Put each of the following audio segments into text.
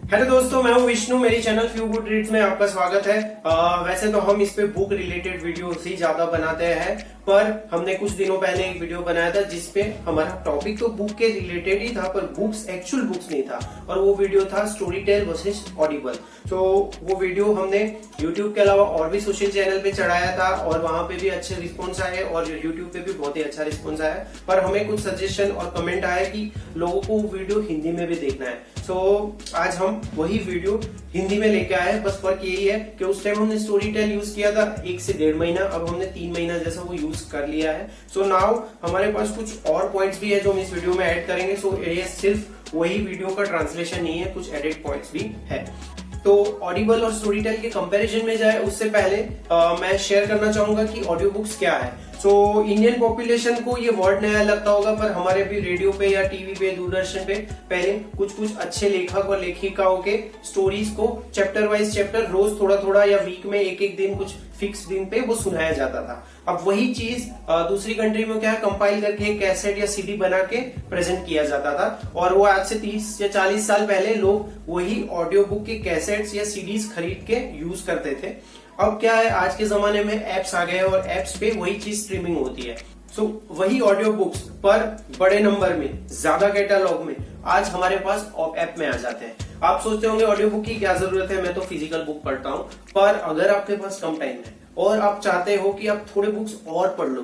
Hello दोस्तों, मैं हूं विष्णु। मेरी चैनल फ्यू गुड रीड्स में आपका स्वागत है। वैसे तो हम इस पे बुक रिलेटेड वीडियोस ही ज्यादा बनाते हैं, पर हमने कुछ दिनों पहले एक वीडियो बनाया था जिसपे हमारा टॉपिक तो बुक के रिलेटेड ही था, पर बुक्स एक्चुअल बुक्स नहीं था। और वो वीडियो था स्टोरी टेल वर्सेस ऑडिबल। तो वो वीडियो हमने यूट्यूब के अलावा और भी सोशल चैनल पे चढ़ाया था और वहां पे भी अच्छे रिस्पॉन्स आए और यूट्यूब पे भी बहुत ही अच्छा रिस्पॉन्स आया। पर हमें कुछ सजेशन और कमेंट आया कि लोगों को वीडियो हिंदी में भी देखना है। आज हम वही वीडियो हिंदी में लेके आए हैं। बस फर्क यही है कि उस टाइम हमने स्टोरी टेल यूज किया था 1 से 1.5 महीना, अब हमने 3 महीना जैसा वो यूज कर लिया है। नाउ हमारे पास कुछ और पॉइंट्स भी है जो हम इस वीडियो में ऐड करेंगे। ये सिर्फ वही वीडियो का ट्रांसलेशन नहीं है, कुछ एडिट पॉइंट्स भी है। तो ऑडिबल और स्टोरी टेल के कंपैरिजन में जाए उससे पहले मैं शेयर करना चाहूंगा कि ऑडियो बुक्स क्या है। इंडियन पॉपुलेशन को ये वर्ड नया लगता होगा, पर हमारे भी रेडियो पे या टीवी पे, दूरदर्शन पे पहले कुछ अच्छे लेखक और लेखिकाओं के स्टोरीज को चैप्टर वाइज चैप्टर रोज थोड़ा थोड़ा या वीक में एक दिन कुछ फिक्स दिन पे वो सुनाया जाता था। अब वही चीज दूसरी कंट्री में क्या है, कंपाइल करके कैसेट या सीडी बना के प्रेजेंट किया जाता था। और वो आज से 30 या 40 साल पहले लोग वही ऑडियो बुक के कैसेट्स या सीडीज खरीद के यूज करते थे। अब क्या है, आज के जमाने में एप्स आ गए और एप्स पे वही चीज स्ट्रीमिंग होती है। वही ऑडियो बुक्स पर बड़े नंबर में, ज्यादा कैटालॉग में आज हमारे पास ऐप में आ जाते हैं। आप सोचते होंगे ऑडियो बुक की क्या जरूरत है, मैं तो फिजिकल बुक पढ़ता हूँ। पर अगर आपके पास कम टाइम है और आप चाहते हो कि आप थोड़े बुक्स और पढ़ लो,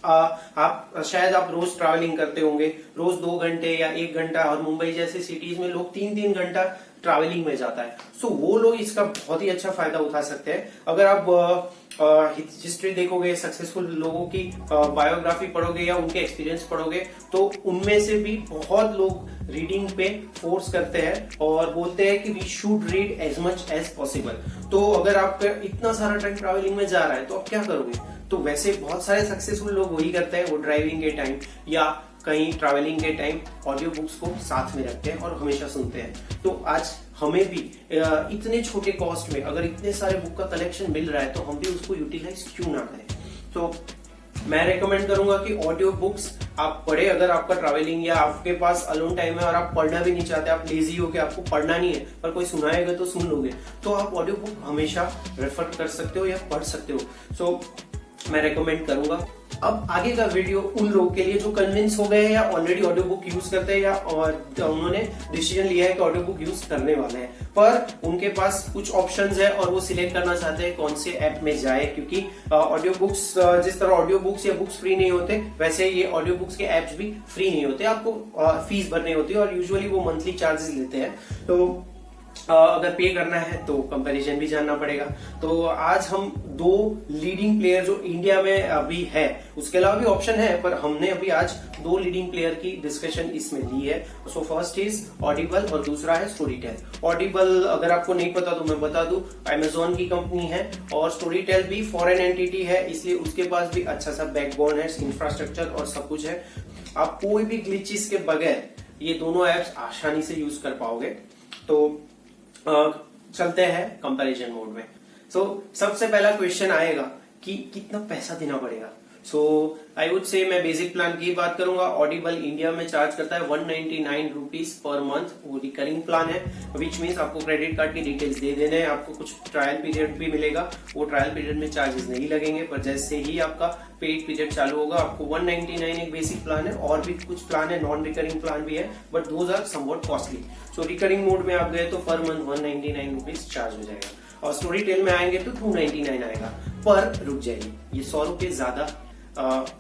आप शायद आप रोज ट्रैवलिंग करते होंगे, रोज 2 घंटे या 1 घंटा, और मुंबई जैसे सिटीज में लोग 3-3 घंटा ट्रैवलिंग में जाता है। वो लोग इसका बहुत ही अच्छा फायदा उठा सकते हैं। अगर आप हिस्ट्री देखोगे, सक्सेसफुल लोगों की बायोग्राफी पढ़ोगे या उनके एक्सपीरियंस पढ़ोगे, तो उनमें से भी बहुत लोग रीडिंग पे फोर्स करते हैं और बोलते हैं कि we should read as much as possible. तो अगर आपका इतना सारा टाइम ट्रैवलिंग में जा रहा है तो आप क्या करोगे? तो वैसे बहुत सारे सक्सेसफुल लोग वही करते हैं, वो ड्राइविंग के टाइम या कहीं ट्रैवलिंग के टाइम ऑडियो बुक्स को साथ में रखते हैं और हमेशा सुनते हैं। तो आज हमें भी इतने छोटे कॉस्ट में अगर इतने सारे बुक का कलेक्शन मिल रहा है तो हम भी उसको यूटिलाइज क्यों ना करें। तो मैं रेकमेंड करूंगा कि ऑडियो बुक्स आप पढ़े। अगर आपका ट्रैवलिंग या आपके पास अलोन टाइम है और आप पढ़ना भी नहीं चाहते, आप लेजी हो कि आपको पढ़ना नहीं है पर कोई सुनाएगा तो सुन लोगे, तो आप ऑडियो बुक हमेशा रेफर कर सकते हो या पढ़ सकते हो। मैं रेकमेंड करूंगा। अब आगे का वीडियो उन लोगों के लिए जो कन्विंस हो गए या ऑलरेडी ऑडियो बुक यूज करते हैं या उन्होंने डिसीजन लिया है कि ऑडियो बुक यूज करने वाले हैं, पर उनके पास कुछ ऑप्शंस है और वो सिलेक्ट करना चाहते हैं कौन से ऐप में जाए। क्योंकि ऑडियो बुक्स, जिस तरह ऑडियो बुक्स या बुक्स फ्री नहीं होते, वैसे ये ऑडियो बुक्स के ऐप्स भी फ्री नहीं होते। आपको फीस भरनी होती है और यूजुअली वो मंथली चार्जेस लेते हैं। तो अगर पे करना है तो कंपैरिजन भी जानना पड़ेगा। तो आज हम 2 लीडिंग प्लेयर जो इंडिया में अभी है, उसके अलावा भी ऑप्शन है, पर हमने अभी आज 2 लीडिंग प्लेयर की डिस्कशन इसमें ली है। फर्स्ट इज ऑडिबल और दूसरा है स्टोरी टेल। ऑडिबल अगर आपको नहीं पता तो मैं बता दूं, अमेजोन की कंपनी है और स्टोरी टेल भी फॉरेन एंटिटी है, इसलिए उसके पास भी अच्छा सा बैकबोन है, इंफ्रास्ट्रक्चर और सब कुछ है। आप कोई भी ग्लिचेस के बगैर ये दोनों एप्स आसानी से यूज कर पाओगे। तो चलते हैं कंपैरिजन मोड में। सबसे पहला क्वेश्चन आएगा कि कितना पैसा देना पड़ेगा। आई वुड से मैं बेसिक प्लान की बात करूंगा। ऑडिबल इंडिया में चार्ज करता है 199 रुपीज पर मंथ। वो रिकरिंग प्लान है, विच मीन्स आपको क्रेडिट कार्ड की डिटेल्स दे देने हैं, आपको कुछ ट्रायल पीरियड भी मिलेगा। वो ट्रायल पीरियड में चार्जेस नहीं लगेंगे, पर जैसे ही आपका पेड पीरियड चालू होगा आपको 199 एक बेसिक प्लान है। और भी कुछ प्लान है, नॉन रिकरिंग प्लान भी है, but those are somewhat costly. Recurring mode में आप गए तो पर मंथ 199 रुपीज चार्ज हो जाएगा। और स्टोरी टेल में आएंगे तो 299 आएगा। पर रुक जाइए, ये 100 रुपए ज्यादा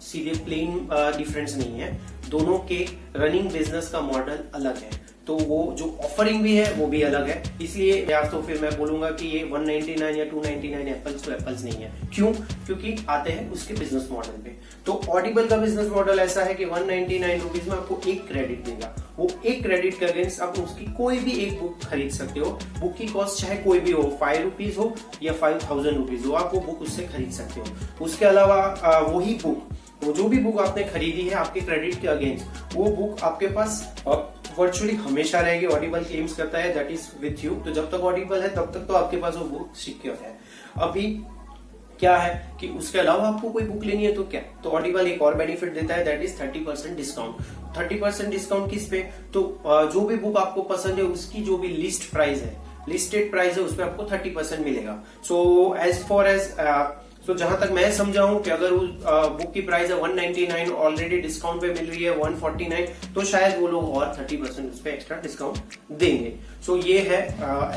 सीधे प्लेन डिफरेंस नहीं है। दोनों के रनिंग बिजनेस का मॉडल अलग है, तो वो जो ऑफरिंग भी है वो भी अलग है। इसलिए या तो फिर मैं बोलूंगा कि ये 199 या 299 एप्पल्स टू एप्पल्स नहीं है। क्यों? क्योंकि आते हैं उसके बिजनेस मॉडल पे। तो ऑडिबल का बिजनेस मॉडल ऐसा है कि 199 रुपीज में आपको एक क्रेडिट देगा। वो एक क्रेडिट के अगेंस्ट आप उसकी कोई भी एक बुक खरीद सकते हो। बुक की कॉस्ट चाहे कोई भी हो, 5 रुपीज हो या 5000 रुपीज हो, आप वो बुक उससे खरीद सकते हो। उसके अलावा वही बुक, वो जो भी बुक आपने खरीदी है आपके क्रेडिट के अगेंस्ट, वो बुक आपके पास वर्चुअली हमेशा रहेगी। ऑडिबल क्लेम्स करता है दैट इज विथ यू। तो जब तक ऑडिबल है तब तक तो आपके पास वो बुक सिक्योर है। अभी क्या है कि उसके अलावा आपको कोई बुक लेनी है तो क्या, तो ऑडिबल एक और बेनिफिट देता है, दैट इज 30% डिस्काउंट। 30% डिस्काउंट किस पे, तो जो भी बुक आपको पसंद है उसकी जो भी लिस्ट प्राइस है, लिस्टेड प्राइस है, उस पर आपको 30% मिलेगा। सो एज फॉर एज तो जहां तक मैं समझा हूं कि अगर उस बुक की प्राइस है 199, ऑलरेडी डिस्काउंट पे मिल रही है 149, तो शायद वो लोग और 30% उस पे एक्स्ट्रा डिस्काउंट देंगे। सो ये है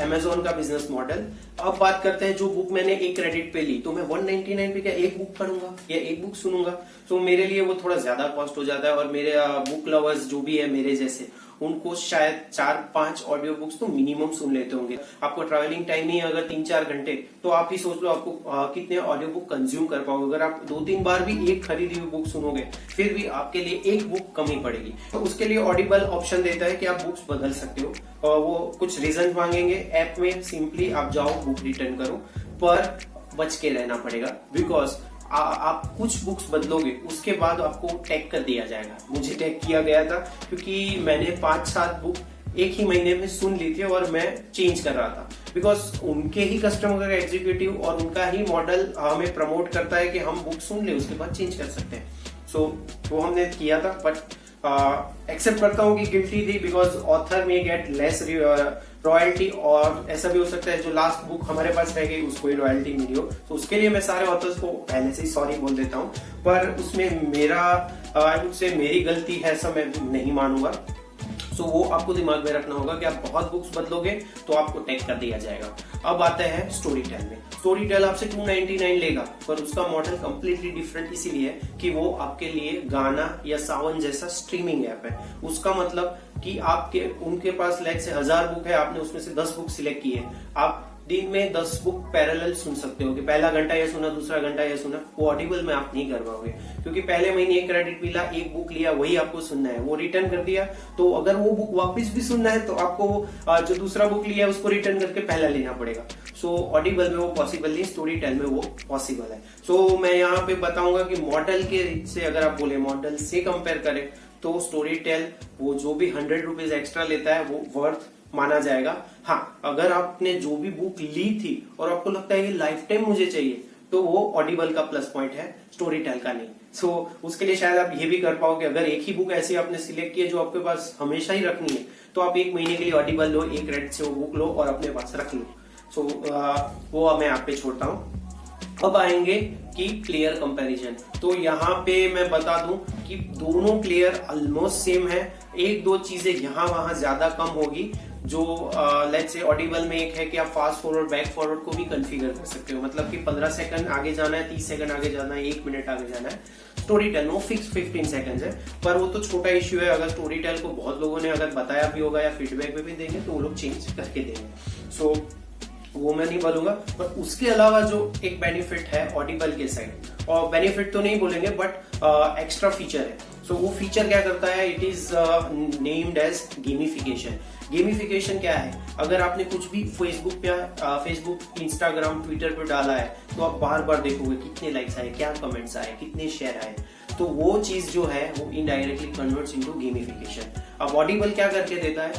अमेजोन का बिजनेस मॉडल। अब बात करते हैं, जो बुक मैंने एक क्रेडिट पे ली, तो मैं 199 पे क्या एक बुक पढ़ूंगा या एक बुक सुनूंगा, तो मेरे लिए वो थोड़ा ज्यादा कॉस्ट हो जाता है। और मेरे बुक लवर्स जो भी है मेरे जैसे, उनको शायद 4-5 ऑडियो बुक्स तो मिनिमम सुन लेते होंगे। आपको ट्रैवलिंग टाइम ही अगर 3-4 घंटे, तो आप ही सोच लो आपको कितने ऑडियो बुक कंज्यूम कर पाओगे। अगर आप 2-3 बार भी एक खरीदी हुई बुक सुनोगे, फिर भी आपके लिए एक बुक कम ही पड़ेगी। तो उसके लिए ऑडिबल ऑप्शन देता है कि आप बुक्स बदल सकते हो, और वो कुछ रीजन मांगेंगे ऐप में, सिंपली आप जाओ बुक रिटर्न करो, पर बच के रहना पड़ेगा, बिकॉज आप कुछ बुक्स बदलोगे उसके बाद आपको टैग कर दिया जाएगा। मुझे टैग किया गया था क्योंकि मैंने 5-7 बुक एक ही महीने में सुन ली थी और मैं चेंज कर रहा था, बिकॉज उनके ही कस्टमर का एग्जीक्यूटिव और उनका ही मॉडल हमें प्रमोट करता है कि हम बुक सुन ले उसके बाद चेंज कर सकते हैं। सो वो हमने किया था, बट एक्सेप्ट करता हूँ कि गिल्टी थी, बिकॉज ऑथर में गेट लेस रॉयल्टी, और ऐसा भी हो सकता है जो लास्ट बुक हमारे पास रह गई उसको ही रॉयल्टी मिली हो। तो उसके लिए मैं सारे ऑथर्स को पहले से ही सॉरी बोल देता हूँ, पर उसमें मेरा आई वुड से मेरी गलती है, ऐसा मैं नहीं मानूंगा। सो वो आपको दिमाग में रखना होगा कि आप बहुत बुक्स बदलोगे तो आपको टैग कर दिया जाएगा। अब आते हैं स्टोरी टेल में। स्टोरी टेल आपसे 299 लेगा, पर उसका मॉडल कंप्लीटली डिफरेंट इसीलिए है कि वो आपके लिए गाना या सावन जैसा स्ट्रीमिंग ऐप है। उसका मतलब कि आपके उनके पास लाइक से 1000 बुक है, आपने उसमें से 10 बुक सिलेक्ट की है, आप दिन में 10 बुक पैरेलल सुन सकते हो कि पहला घंटा ये सुना, दूसरा घंटा ये सुना। वो ऑडिबल में आप नहीं कर पाओगे, क्योंकि पहले महीने एक क्रेडिट मिला, एक बुक लिया, वही आपको सुनना है, वो रिटर्न कर दिया, तो अगर वो बुक वापस भी सुनना है तो आपको जो दूसरा बुक लिया है उसको रिटर्न करके पहला लेना पड़ेगा। सो ऑडिबल में वो पॉसिबल नहीं, स्टोरी टेल में वो पॉसिबल है। सो मैं यहाँ पे बताऊंगा कि मॉडल के से, अगर आप बोले मॉडल से कंपेयर करें, तो स्टोरी टेल वो जो भी 100 रुपीज एक्स्ट्रा लेता है वो वर्थ माना जाएगा। हाँ, अगर आपने जो भी बुक ली थी और आपको लगता है कि लाइफ टाइम मुझे चाहिए, तो वो ऑडिबल का प्लस पॉइंट है, स्टोरी टेल का नहीं। सो उसके लिए शायद आप ये भी कर पाओगे, अगर एक ही बुक ऐसी आपने सिलेक्ट की है जो आपके पास हमेशा ही रखनी है, तो आप 1 महीने के लिए ऑडिबल लो, 1 क्रेडिट से वो बुक लो और अपने पास रख लो। सो वो मैं आप पे छोड़ता हूँ। अब आएंगे कि प्लेयर कंपैरिजन। तो यहाँ पे मैं बता दूं कि दोनों प्लेयर ऑलमोस्ट सेम है, 1-2 चीजें यहाँ वहां ज्यादा कम होगी। जो लेट्स से ऑडिबल में एक है कि आप फास्ट फॉरवर्ड बैक फॉरवर्ड को भी कॉन्फ़िगर कर सकते हो, मतलब कि 15 सेकंड आगे जाना है, 30 सेकंड आगे जाना है, 1 मिनट आगे जाना है। स्टोरी टेल में फिक्स 15 सेकंड्स है, पर वो तो छोटा इश्यू है। अगर स्टोरी टेल को बहुत लोगों ने अगर बताया भी होगा या फीडबैक में भी देंगे तो वो लोग चेंज करके देंगे। सो वो मैं नहीं बोलूंगा, पर उसके अलावा जो एक बेनिफिट है ऑडिबल के साइड, और बेनिफिट तो नहीं बोलेंगे बट एक्स्ट्रा फीचर है। सो वो फीचर क्या करता है, it is named as gamification. Gamification क्या है, अगर आपने कुछ भी फेसबुक, इंस्टाग्राम, ट्विटर पे डाला है, तो आप बार बार देखोगे कितने लाइक्स आए, क्या कमेंट्स आए, कितने शेयर आए, तो वो चीज जो है वो इनडायरेक्टली कन्वर्ट्स इनटू गेमिफिकेशन। अब ऑडिबल क्या करके देता है,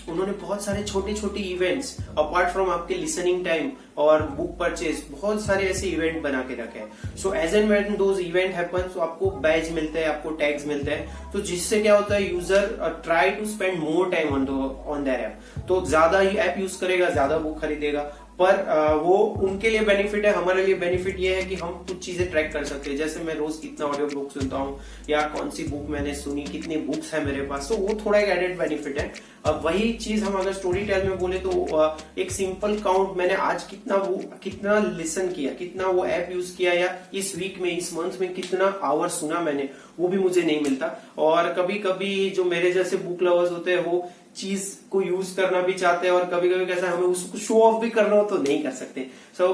उन्होंने बहुत सारे छोटे छोटे इवेंट्स अपार्ट फ्रॉम आपके लिसनिंग टाइम और बुक परचेज, बहुत सारे ऐसे इवेंट बना के रखे हैं। So as and when those event happen, तो आपको बैज मिलते हैं, आपको टैग्स मिलते हैं, तो जिससे क्या होता है, user try to spend more time on that app. तो ज्यादा ही ऐप यूज करेगा, ज्यादा बुक खरीदेगा, पर वो उनके लिए बेनिफिट है। हमारे लिए बेनिफिट ये है कि हम कुछ चीजें ट्रैक कर सकते हैं, जैसे मैं रोज कितना ऑडियो बुक सुनता हूँ या कौन सी बुक मैंने सुनी, कितनी बुक्स है मेरे पास, तो वो थोड़ा एक एडेड बेनिफिट है। अब वही चीज हम अगर स्टोरी टेल में बोले तो एक सिंपल काउंट, मैंने आज कितना लिसन किया, कितना वो ऐप यूज किया, या इस वीक में, इस मंथ में कितना आवर सुना मैंने, वो भी मुझे नहीं मिलता। और कभी कभी जो मेरे जैसे बुक लवर्स होते हैं वो चीज को यूज करना भी चाहते हैं, और कभी कभी कैसा हमें उसको शो ऑफ भी करना हो तो नहीं कर सकते। सो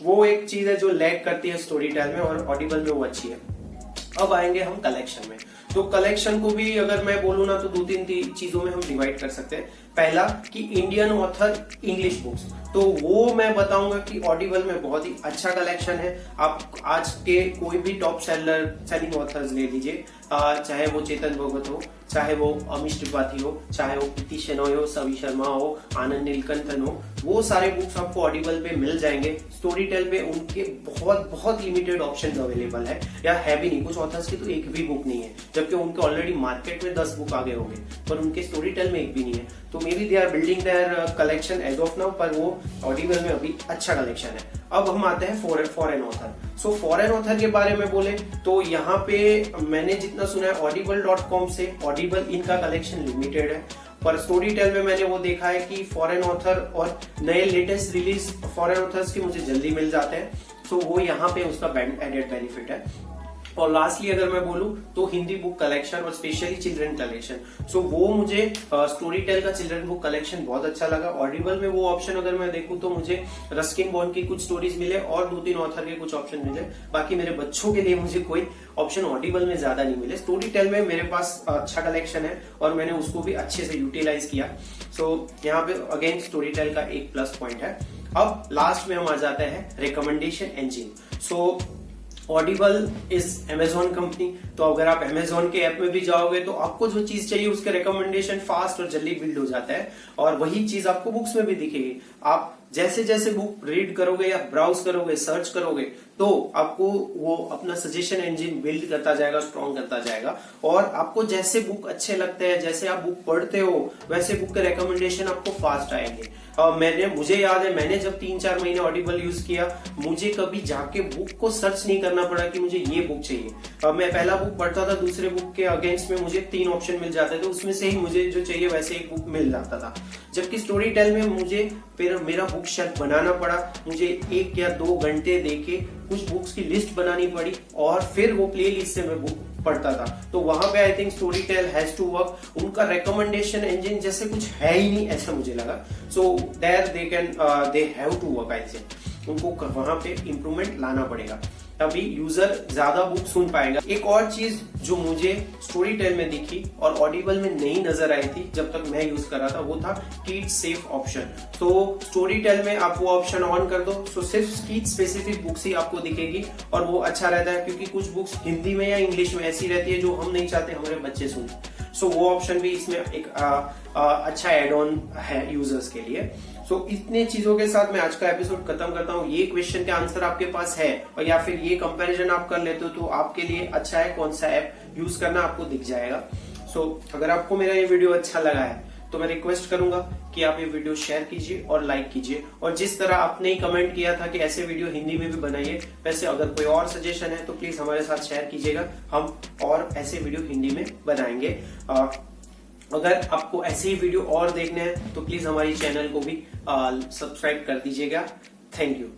वो एक चीज है जो लैग करती है स्टोरी टेल में, और ऑडिबल में वो अच्छी है। अब आएंगे हम कलेक्शन में। तो कलेक्शन को भी अगर मैं बोलूँ ना, तो 2-3 चीजों में हम डिवाइड कर सकते हैं। पहला कि इंडियन ऑथर इंग्लिश बुक्स, तो वो मैं बताऊंगा कि ऑडिबल में बहुत ही अच्छा कलेक्शन है। आप आज के कोई भी टॉप सेलिंग ऑथर्स ले लीजिए, चाहे वो चेतन भगत हो, चाहे वो अमीश त्रिपाठी हो, चाहे वो प्रीति शेनॉय हो, सवी शर्मा हो, आनंद नीलकंठन हो, वो सारे बुक्स आपको ऑडिबल पे मिल जाएंगे। स्टोरी टेल पे उनके बहुत बहुत लिमिटेड ऑप्शंस अवेलेबल है, या है भी नहीं। कुछ ऑथर्स की तो एक भी बुक नहीं है, जबकि उनके ऑलरेडी मार्केट में 10 बुक आगे होंगे, पर उनके स्टोरी टेल में एक भी नहीं है। तो maybe they are building their collection as of now, पर वो ऑडिबल में अभी अच्छा कलेक्शन है। अब हम आते हैं foreign author. So foreign author के बारे में बोले तो यहाँ पे मैंने जितना सुना है audible.com से, ऑडिबल इनका कलेक्शन लिमिटेड है, पर स्टोरी टेल में मैंने वो देखा है कि फॉरेन ऑथर और नए लेटेस्ट रिलीज फॉरेन ऑथर्स के मुझे जल्दी मिल जाते हैं। तो वो यहाँ पे उसका एडेड बेनिफिट है। और लास्टली अगर मैं बोलूं तो हिंदी बुक कलेक्शन और स्पेशली चिल्ड्रन कलेक्शन, सो वो मुझे स्टोरी टेल का चिल्ड्रन बुक कलेक्शन बहुत अच्छा लगा। ऑडिबल में वो ऑप्शन अगर मैं देखूं तो मुझे रस्किन बॉन्ड की कुछ स्टोरीज मिले और 2-3 ऑथर के कुछ ऑप्शन मिले। बाकी मेरे बच्चों के लिए मुझे कोई ऑप्शन ऑडिबल में ज्यादा नहीं मिले। स्टोरी टेल में मेरे पास अच्छा कलेक्शन है और मैंने उसको भी अच्छे से यूटिलाइज किया। सो यहाँ पे अगेन स्टोरी टेल का एक प्लस पॉइंट है। अब लास्ट में हम आ जाते हैं recommendation engine. So Audible is Amazon company, तो अगर आप अमेजोन के ऐप में भी जाओगे तो आपको जो चीज चाहिए उसके रिकमेंडेशन फास्ट और जल्दी बिल्ड हो जाता है, और वही चीज आपको बुक्स में भी दिखेगी। आप जैसे जैसे बुक रीड करोगे या ब्राउज करोगे, सर्च करोगे, तो आपको वो अपना सजेशन इंजन बिल्ड करता जाएगा, स्ट्रॉन्ग करता जाएगा, और आपको जैसे बुक अच्छे लगते हैं, जैसे आप बुक पढ़ते हो, वैसे बुक के रिकमेंडेशन आपको फास्ट आएंगे। मुझे याद है मैंने जब 3-4 महीने ऑडिबल यूज किया, मुझे कभी जाके बुक को सर्च नहीं करना पड़ा कि मुझे ये बुक चाहिए। मैं पहला बुक पढ़ता था, दूसरे बुक के अगेंस्ट में मुझे 3 ऑप्शन मिल जाते थे, उसमें से ही मुझे जो चाहिए वैसे एक बुक मिल जाता था। जबकि स्टोरी टेल में मुझे फिर मेरा बुक शेल्फ बनाना पड़ा, मुझे 1 या 2 घंटे देके कुछ बुक्स की लिस्ट बनानी पड़ी और फिर वो प्ले लिस्ट से मैं बुक पढ़ता था। तो वहां पे I think Storytel has to work. उनका रिकमेंडेशन इंजन जैसे कुछ है ही नहीं ऐसा मुझे लगा। So there they have to work, I think उनको वहां पे इंप्रूवमेंट लाना पड़ेगा, तभी यूजर ज्यादा बुक सुन पाएगा। एक और चीज जो मुझे स्टोरी टेल में दिखी और ऑडिबल में नहीं नजर आई थी जब तक मैं यूज कर रहा था, वो था किड्स सेफ ऑप्शन। तो स्टोरी टेल में आप वो ऑप्शन ऑन कर दो, तो सिर्फ किड्स स्पेसिफिक बुक्स ही आपको दिखेगी, और वो अच्छा रहता है क्योंकि कुछ बुक्स हिंदी में या इंग्लिश में ऐसी रहती है जो हम नहीं चाहते हमारे बच्चे सुने। सो वो ऑप्शन भी इसमें एक अच्छा एड ऑन है यूजर्स के लिए। सो इतने चीजों के साथ मैं आज का एपिसोड खत्म करता हूँ। ये क्वेश्चन के आंसर आपके पास है और या फिर ये कंपैरिजन आप कर लेते हो तो आपके लिए अच्छा है कौन सा ऐप यूज करना आपको दिख जाएगा। सो अगर आपको मेरा ये वीडियो अच्छा लगा है तो मैं रिक्वेस्ट करूंगा कि आप ये वीडियो शेयर कीजिए और लाइक कीजिए, और जिस तरह आपने कमेंट किया था कि ऐसे वीडियो हिंदी में भी बनाइए, वैसे अगर कोई और सजेशन है तो प्लीज हमारे साथ शेयर कीजिएगा, हम और ऐसे वीडियो हिंदी में बनाएंगे। अगर आपको ऐसे ही वीडियो और देखने हैं तो प्लीज हमारी चैनल को भी सब्सक्राइब कर दीजिएगा। Thank you.